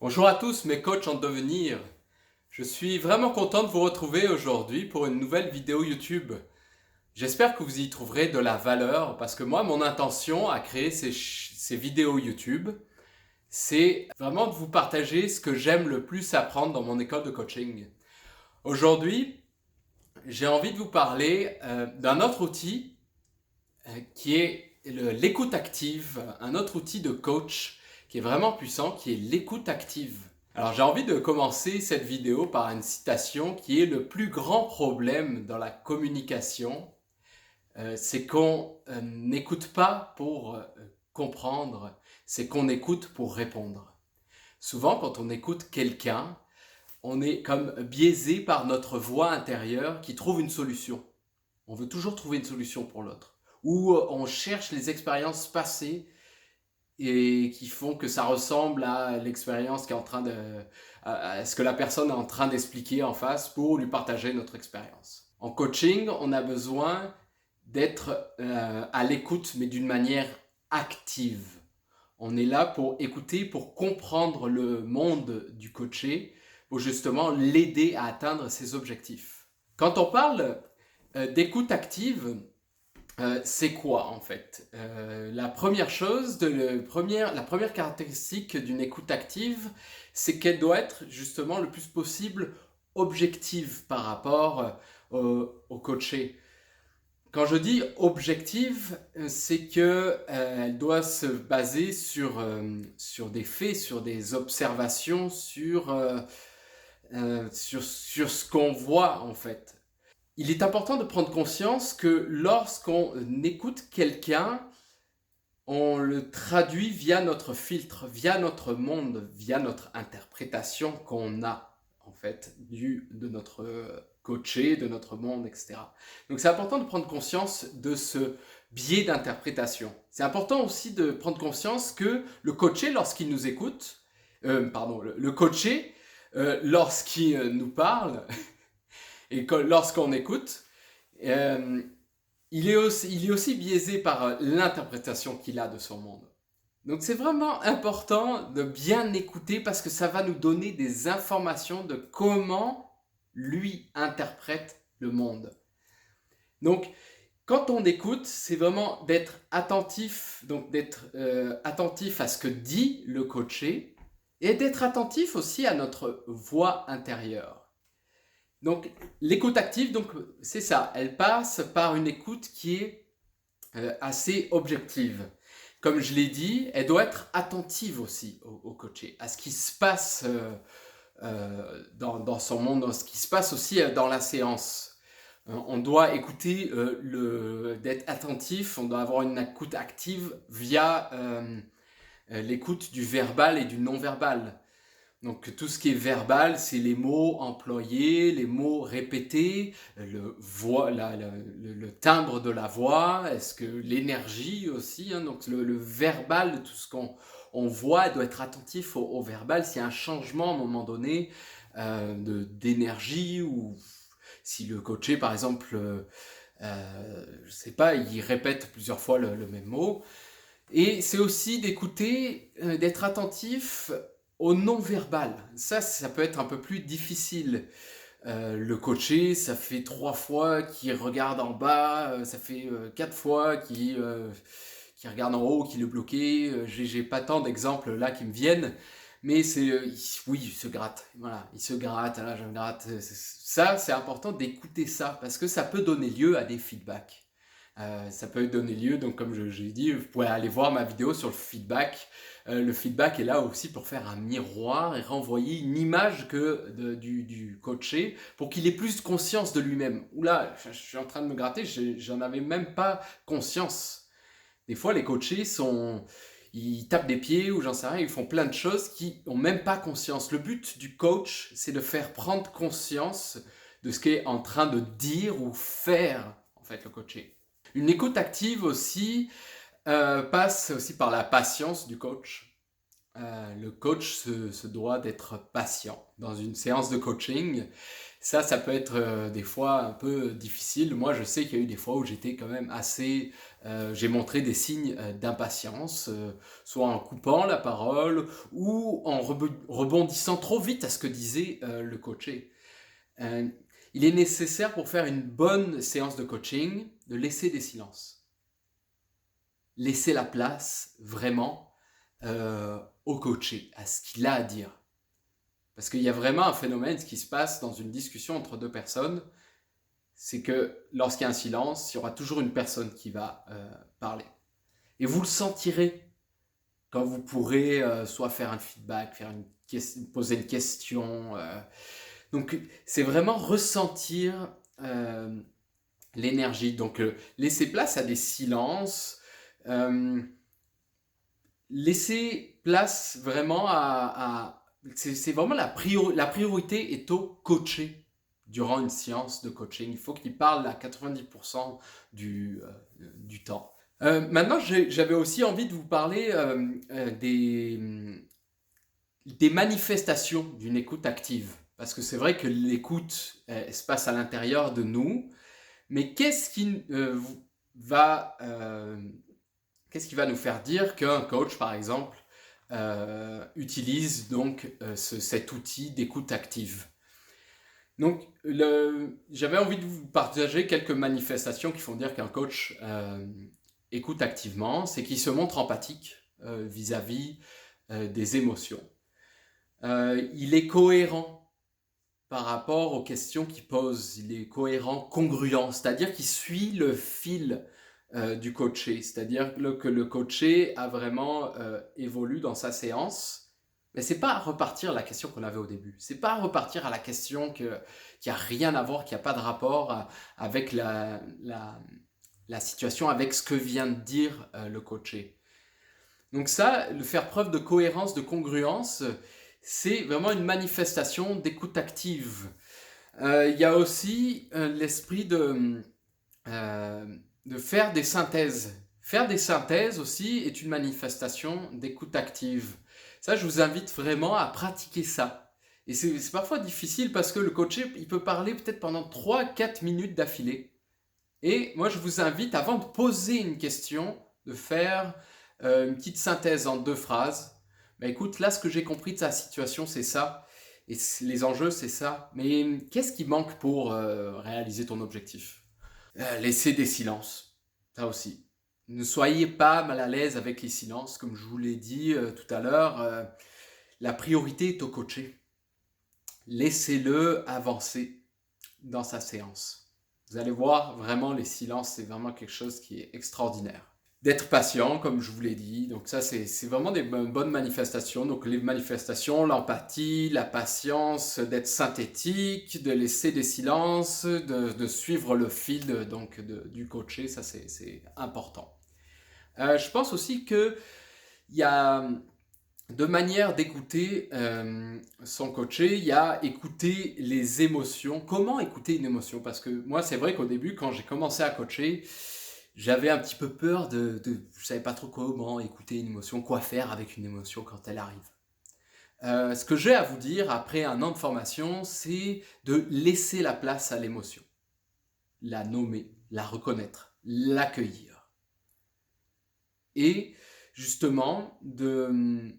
Bonjour à tous mes coachs en devenir. Je suis vraiment content de vous retrouver aujourd'hui pour une nouvelle vidéo YouTube. J'espère que vous y trouverez de la valeur parce que moi, mon intention à créer ces vidéos YouTube, c'est vraiment de vous partager ce que j'aime le plus apprendre dans mon école de coaching. Aujourd'hui, j'ai envie de vous parler d'un autre outil qui est l'écoute active, un autre outil de coach qui est vraiment puissant, qui est l'écoute active. Alors j'ai envie de commencer cette vidéo par une citation qui est le plus grand problème dans la communication, c'est qu'on n'écoute pas pour comprendre, c'est qu'on écoute pour répondre. Souvent quand on écoute quelqu'un, on est comme biaisé par notre voix intérieure qui trouve une solution. On veut toujours trouver une solution pour l'autre. Ou on cherche les expériences passées et qui font que ça ressemble à l'expérience qui est en train de, à ce que la personne est en train d'expliquer en face pour lui partager notre expérience. En coaching, on a besoin d'être à l'écoute, mais d'une manière active. On est là pour écouter, pour comprendre le monde du coaché, pour justement l'aider à atteindre ses objectifs. Quand on parle d'écoute active, c'est quoi en fait la première chose, la première caractéristique d'une écoute active, c'est qu'elle doit être justement le plus possible objective par rapport au coaché. Quand je dis objective, c'est que elle doit se baser sur des faits, sur des observations, sur ce qu'on voit en fait. Il est important de prendre conscience que lorsqu'on écoute quelqu'un, on le traduit via notre filtre, via notre monde, via notre interprétation qu'on a en fait de notre coaché, de notre monde, etc. Donc c'est important de prendre conscience de ce biais d'interprétation. C'est important aussi de prendre conscience que le coaché, lorsqu'il nous écoute, le coaché, lorsqu'il nous parle, et lorsqu'on écoute, euh, il est aussi biaisé par l'interprétation qu'il a de son monde. Donc c'est vraiment important de bien écouter parce que ça va nous donner des informations de comment lui interprète le monde. Donc quand on écoute, c'est vraiment d'être attentif, donc d'être attentif à ce que dit le coaché et d'être attentif aussi à notre voix intérieure. Donc l'écoute active, donc c'est ça, elle passe par une écoute qui est assez objective. Comme je l'ai dit, elle doit être attentive aussi au coaché, à ce qui se passe dans son monde, dans ce qui se passe aussi dans la séance. On doit écouter, d'être attentif, on doit avoir une écoute active via l'écoute du verbal et du non-verbal. Donc tout ce qui est verbal, c'est les mots employés, les mots répétés, le timbre de la voix, est-ce que l'énergie aussi, hein, donc le verbal, tout ce qu'on voit doit être attentif au verbal. S'il y a un changement à un moment donné d'énergie ou si le coaché par exemple, je sais pas, il répète plusieurs fois le même mot. Et c'est aussi d'écouter, d'être attentif au non-verbal. Ça peut être un peu plus difficile. Le coaché, ça fait 3 fois qu'il regarde en bas, ça fait 4 fois qu'il regarde en haut, qu'il est bloqué. J'ai pas tant d'exemples là qui me viennent, mais oui, il se gratte. Voilà, il se gratte, là, je me gratte. Ça, c'est important d'écouter ça parce que ça peut donner lieu à des feedbacks. Ça peut donner lieu, donc comme j'ai dit, vous pouvez aller voir ma vidéo sur le feedback. Le feedback est là aussi pour faire un miroir et renvoyer une image du coaché pour qu'il ait plus conscience de lui-même. Oula, je suis en train de me gratter, j'en avais même pas conscience. Des fois, les coachés ils tapent des pieds ou j'en sais rien, ils font plein de choses qui n'ont même pas conscience. Le but du coach, c'est de faire prendre conscience de ce qu'est en train de dire ou faire en fait le coaché. Une écoute active aussi passe aussi par la patience du coach. le coach se doit d'être patient dans une séance de coaching. Ça peut être des fois un peu difficile. Moi, je sais qu'il y a eu des fois où j'étais quand même assez... j'ai montré des signes d'impatience, soit en coupant la parole ou en rebondissant trop vite à ce que disait le coaché. Euh, il est nécessaire pour faire une bonne séance de coaching de laisser des silences. Laisser la place vraiment au coaché, à ce qu'il a à dire. Parce qu'il y a vraiment un phénomène, ce qui se passe dans une discussion entre deux personnes, c'est que lorsqu'il y a un silence, il y aura toujours une personne qui va parler. Et vous le sentirez quand vous pourrez soit faire un feedback, poser une question. Donc c'est vraiment ressentir l'énergie. Donc laisser place à des silences. Laisser place vraiment c'est vraiment la priorité est au coaché durant une séance de coaching. Il faut qu'il parle à 90% du temps. Maintenant, j'avais aussi envie de vous parler des manifestations d'une écoute active. Parce que c'est vrai que l'écoute se passe à l'intérieur de nous, mais qu'est-ce qui va nous faire dire qu'un coach, par exemple, utilise donc cet outil d'écoute active? Donc, j'avais envie de vous partager quelques manifestations qui font dire qu'un coach écoute activement. C'est qu'il se montre empathique vis-à-vis des émotions. Il est cohérent par rapport aux questions qu'il pose. Il est cohérent, congruent, c'est-à-dire qu'il suit le fil du coaché, c'est-à-dire que le coaché a vraiment évolué dans sa séance, mais c'est pas à repartir à la question qu'on avait au début, c'est pas à repartir à la question qui a rien à voir, qui a pas de rapport avec la situation, avec ce que vient de dire le coaché. Donc ça, le faire preuve de cohérence, de congruence, c'est vraiment une manifestation d'écoute active. Il y a aussi l'esprit de faire des synthèses. Faire des synthèses aussi est une manifestation d'écoute active. Ça, je vous invite vraiment à pratiquer ça. Et c'est parfois difficile parce que le coaché, il peut parler peut-être pendant 3-4 minutes d'affilée. Et moi, je vous invite, avant de poser une question, de faire une petite synthèse en 2 phrases. Ben, écoute, là, ce que j'ai compris de sa situation, c'est ça. Et les enjeux, c'est ça. Mais qu'est-ce qui manque pour réaliser ton objectif? Laissez des silences, ça aussi. Ne soyez pas mal à l'aise avec les silences, comme je vous l'ai dit tout à l'heure. La priorité est au coaché. Laissez-le avancer dans sa séance. Vous allez voir, vraiment, les silences, c'est vraiment quelque chose qui est extraordinaire. D'être patient, comme je vous l'ai dit. Donc ça, c'est vraiment des bonnes manifestations. Donc les manifestations, l'empathie, la patience, d'être synthétique, de laisser des silences, de suivre le fil du coaché, ça c'est important. Je pense aussi qu'il y a deux manières d'écouter son coaché. Il y a écouter les émotions. Comment écouter une émotion? Parce que moi, c'est vrai qu'au début, quand j'ai commencé à coacher, j'avais un petit peu peur je savais pas trop comment écouter une émotion, quoi faire avec une émotion quand elle arrive. Ce que j'ai à vous dire après un an de formation, c'est de laisser la place à l'émotion. La nommer, la reconnaître, l'accueillir. Et justement, de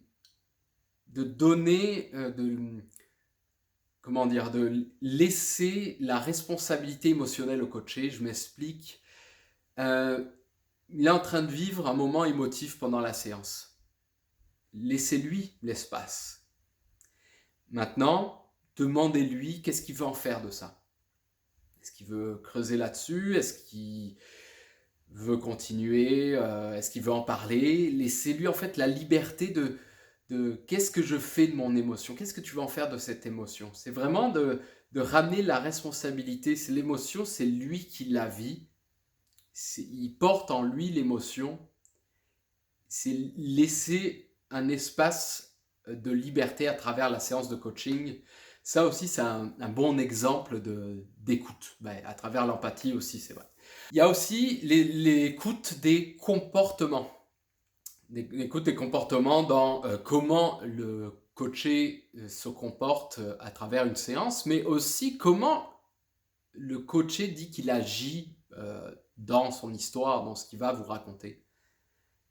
donner, de laisser la responsabilité émotionnelle au coaché. Je m'explique. Il est en train de vivre un moment émotif pendant la séance. Laissez-lui l'espace. Maintenant, demandez-lui qu'est-ce qu'il veut en faire de ça. Est-ce qu'il veut creuser là-dessus? Est-ce qu'il veut continuer? Est-ce qu'il veut en parler? Laissez-lui en fait la liberté de qu'est-ce que je fais de mon émotion? Qu'est-ce que tu veux en faire de cette émotion? C'est vraiment de ramener la responsabilité. C'est l'émotion, c'est lui qui la vit. Il porte en lui l'émotion. C'est laisser un espace de liberté à travers la séance de coaching. Ça aussi, c'est un bon exemple d'écoute. À travers l'empathie aussi, c'est vrai. Il y a aussi l'écoute des comportements. l'écoute des comportements dans comment le coaché se comporte à travers une séance, mais aussi comment le coaché dit qu'il agit dans son histoire, dans ce qu'il va vous raconter.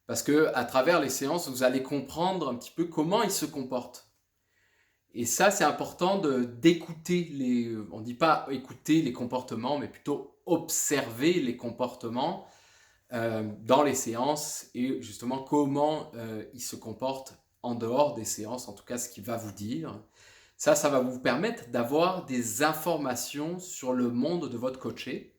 Parce que à travers les séances, vous allez comprendre un petit peu comment il se comporte. Et ça, c'est important d'écouter les... On ne dit pas écouter les comportements, mais plutôt observer les comportements dans les séances et justement comment il se comporte en dehors des séances, en tout cas ce qu'il va vous dire. Ça va vous permettre d'avoir des informations sur le monde de votre coaché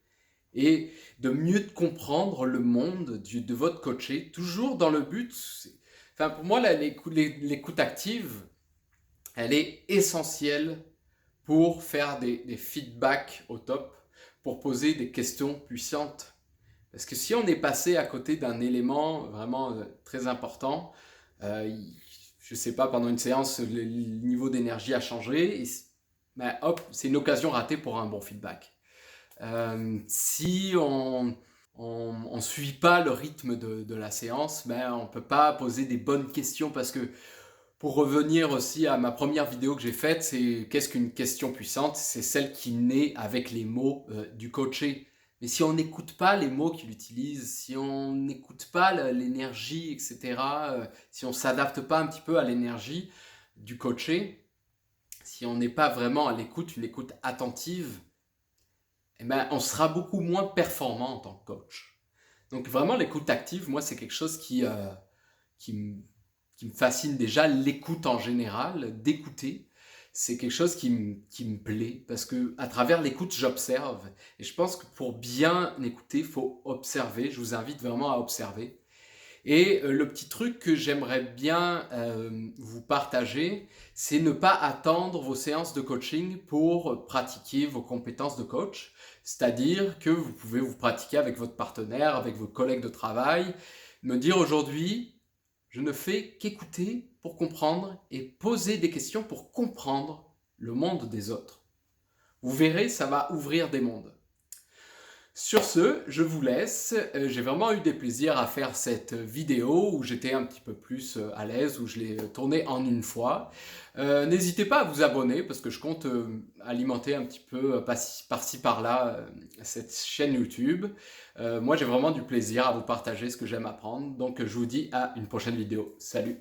et de mieux comprendre le monde de votre coaché, toujours dans le but... Enfin, pour moi, l'écoute active, elle est essentielle pour faire des feedbacks au top, pour poser des questions puissantes. Parce que si on est passé à côté d'un élément vraiment très important, je ne sais pas, pendant une séance, le niveau d'énergie a changé, et ben, hop, c'est une occasion ratée pour un bon feedback. Si on ne suit pas le rythme de la séance, ben, on ne peut pas poser des bonnes questions parce que pour revenir aussi à ma première vidéo que j'ai faite, c'est qu'est-ce qu'une question puissante? C'est celle qui naît avec les mots du coaché. Mais si on n'écoute pas les mots qu'il utilise, si on n'écoute pas l'énergie, etc., si on ne s'adapte pas un petit peu à l'énergie du coaché, si on n'est pas vraiment à l'écoute, une écoute attentive, eh ben, on sera beaucoup moins performant en tant que coach. Donc vraiment l'écoute active, moi c'est quelque chose qui me fascine déjà, l'écoute en général, d'écouter. C'est quelque chose qui me plaît parce que à travers l'écoute, j'observe. Et je pense que pour bien écouter, il faut observer. Je vous invite vraiment à observer. Et le petit truc que j'aimerais bien vous partager, c'est ne pas attendre vos séances de coaching pour pratiquer vos compétences de coach. C'est-à-dire que vous pouvez vous pratiquer avec votre partenaire, avec vos collègues de travail, me dire aujourd'hui, je ne fais qu'écouter pour comprendre et poser des questions pour comprendre le monde des autres. Vous verrez, ça va ouvrir des mondes. Sur ce, je vous laisse. J'ai vraiment eu des plaisirs à faire cette vidéo où j'étais un petit peu plus à l'aise, où je l'ai tournée en une fois. N'hésitez pas à vous abonner parce que je compte alimenter un petit peu par-ci par-là cette chaîne YouTube. Moi, j'ai vraiment du plaisir à vous partager ce que j'aime apprendre. Donc, je vous dis à une prochaine vidéo. Salut!